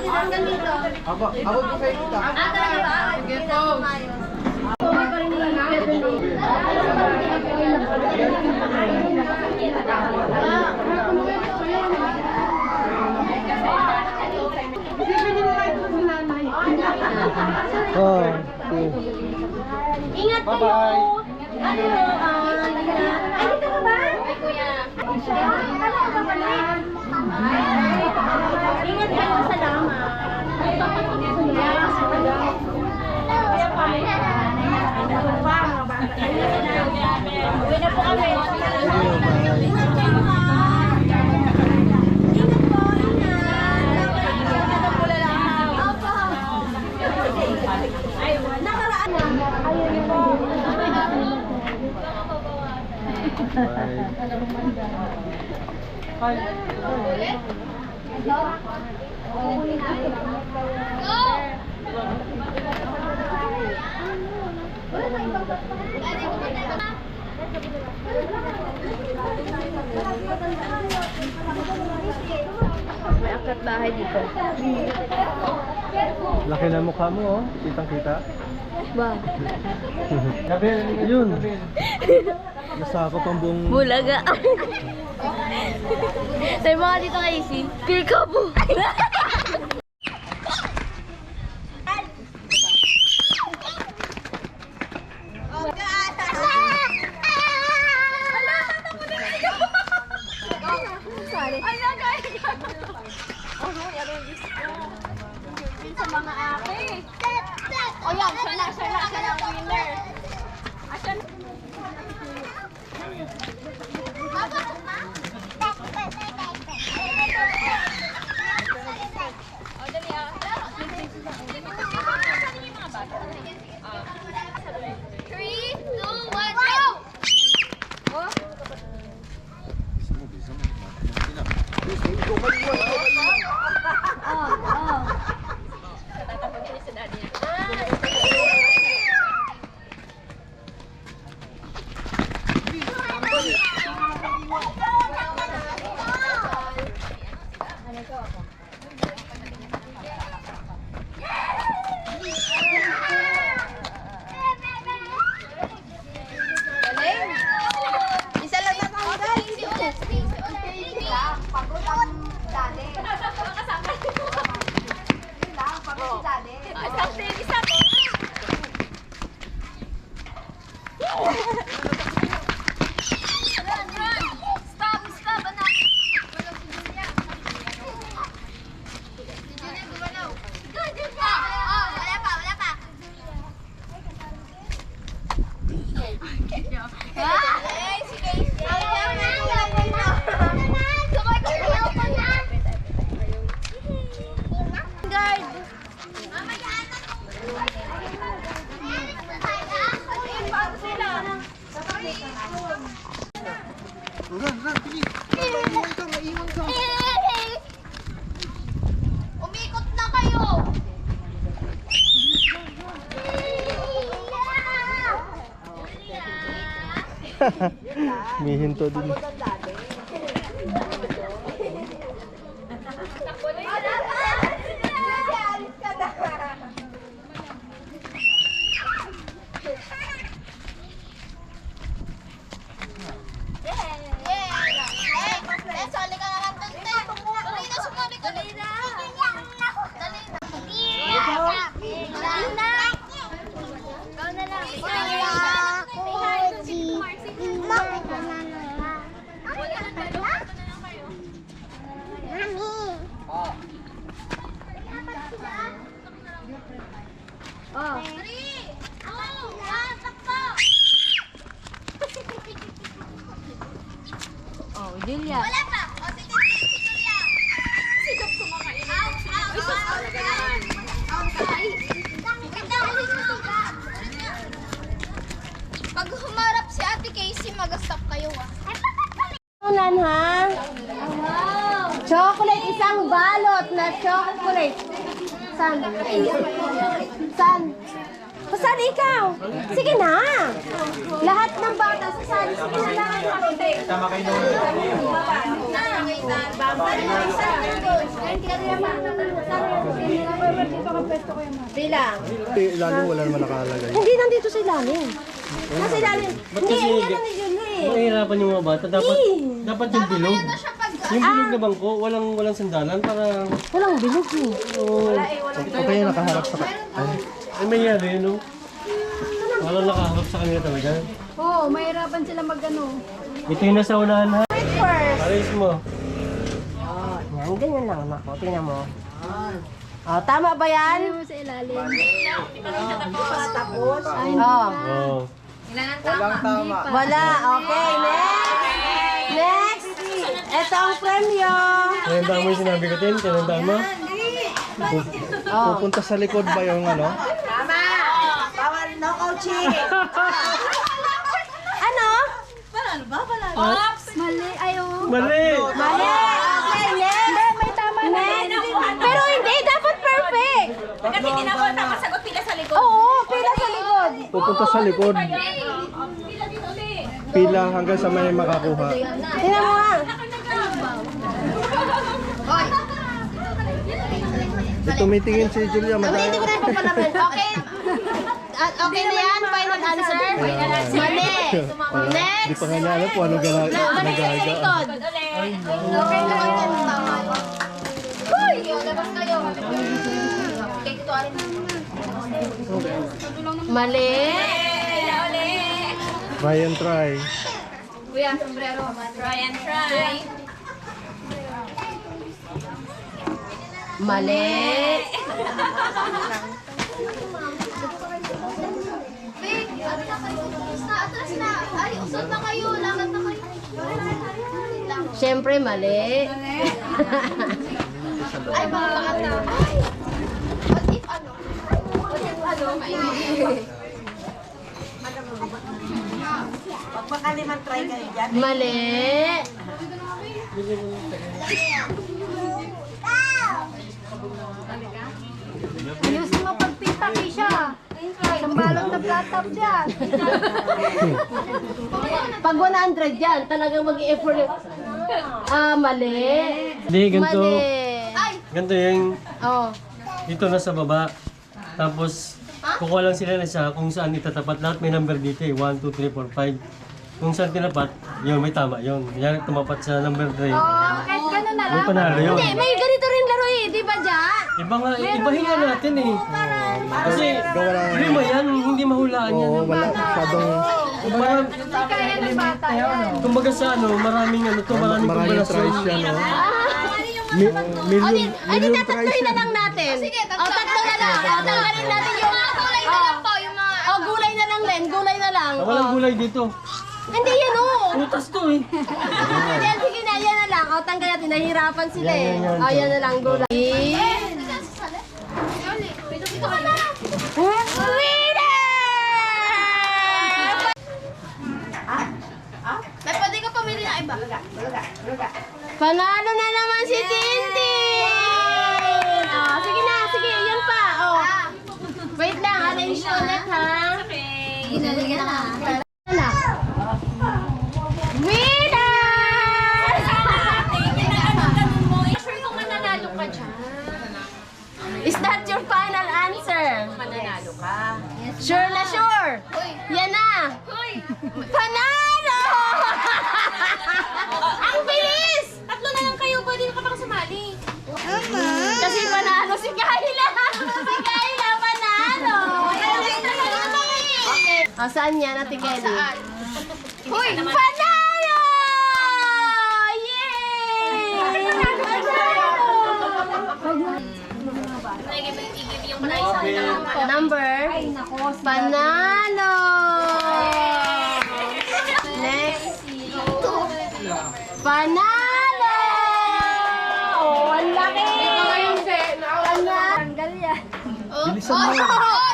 Hanggang dito. Abot ko kayo kita. Talaga ba? Sige po. Oh, ingat kayo. bye-bye. Ano, ay, dito ka ba? Ay, kuya. Ano ka ba pala? Ingat kayo, salamat. Uwi na po kami. May akat bahay dito. Laki na mukha mo, oh. Kitang-kita. Ba? Gabriel, yun. Nasakop ang buong... Bulaga. Sabi mo nga dito kay Isi. Peekaboo. Sa mga ate. O yan, siya na ang winner. Asan? Umikot na kayo. May hinto din. Oh. Oh, Delia. Wala pa. O, sige, sige, Julia. Sigap kumakain. Out, out, out. Pag humarap si Ate Casey, mag-stop kayo, ah. Ulan, ha? Chocolate, isang balot na chocolate. San? San? Saan ikaw? Sige na. Lahat ng bata sasali. Sige na lang. Tama kayo noon. Na, wait, Bilang. Ilalim wala naman nakalagay. Hindi, nandito sa ilalim. Nasa ilalim. Hindi, kasi yan na ni Julie. Mahirapan yung mga bata. Dapat yung bilog. Ano siya pag... Yung bilog na bangko, walang sandalan para... Walang bilog eh. Oh, Okay yung nakaharap sa ay mayroon no? Walang nakaharap sa kanila talaga. Oo, mahirapan sila mag-ano. Ito yung nasa unahan ha. First. Alis mo. Yan, ganyan lang ako. Tingnan mo. Oh, tama ba yan? Sa ilalim. Oh. Oh. Walang tama. Wala. Okay, next. Next. Ito ang premyo. Tinandaan mo yung sinabi ko din? Tinandaan mo? Pupunta sa likod ba yung ano? Ano? Mali, ayo. Mali! Mali. Okay, next. May tama na. Next. Pero hindi, dapat perfect. Kasi hindi na ako masagot pila sa likod. Oo, pila sa likod. Pupunta sa likod. Pila dito ulit. Pila hanggang sa may makakuha. Tingnan mo nga. Tumitingin si Julia, Hindi, madaya. hindi ko na ipapalaman. Okay. Okay na yan? Final answer? Mali. Di pa nga niya alam kung anong Balik kayo sa likod. Okay na yan. Hoy! Labas kayo. Okay, ito alin. Mali. Ryan try. Kuya, sombrero. Try and try. Mali. Wait, atras na. Ay, usod na kayo. Lakad na kayo. Siyempre, mali. Ay, baka lakad na. Ay! What if ano? What if ano? Mali. Ayusin mo pagpinta, Kisha. Sambalot na flat top dyan. Pag 100 yan, talagang mag-i-effort. Mali. Hindi, ganito. Mali. Ganito yung Oh. dito na sa baba. Tapos, kukuha lang sila na siya kung saan itatapat. Lahat may number dito eh. 1, 2, 3, 4, 5. Kung saan tinapat, yun, may tama yun. Yan, tumapat sa number 3. Kahit gano'n na May panalo yun. Hindi, may ganito rin laro eh. Di ba dyan? Iba nga, ibahin nga natin eh. Kasi, lima yan, hindi mahulaan yan. Oo, wala. Masyadong Parang, kaya ng bata yan. kumbaga sa ano, maraming ano to, maraming maraming kombinasyon. tries yan, no? Ay, Million di tries tatatloy na yan. lang natin. Sige, Tatlo na lang. Tanggalin natin yung... Kulay na lang po, yung mga... Gulay na lang, Len. Gulay na lang. Walang gulay dito. Hindi yan, oh. Putas to eh. Yan, sige na, yan na lang. Tanggal natin. Nahihirapan sila eh. Yan. Yan na lang, gulay. Dito ka na. Winner! May pwede ka pumili ng iba. Panalo na naman si Tintin! Sige na, sige. Yan pa. Wait lang, arrange ulit ha. Ginagawa na. Winner! Sure kung mananalo ka dyan. Is that your final answer? Mananalo ka. Sure na sure. Yan na. Panalo! Ang bilis! Tatlo na lang kayo, pwede ka pa kasumali. Kasi panalo si Kayla. Si Kayla panalo. Okay. Saan yan, Ate Kelly? Hoy! Panalo! Yay! Nagibig yung pala isang Number? Panalo! Next. Panalo! Oh, ang laki! Tanggal yan. Bilisan mo.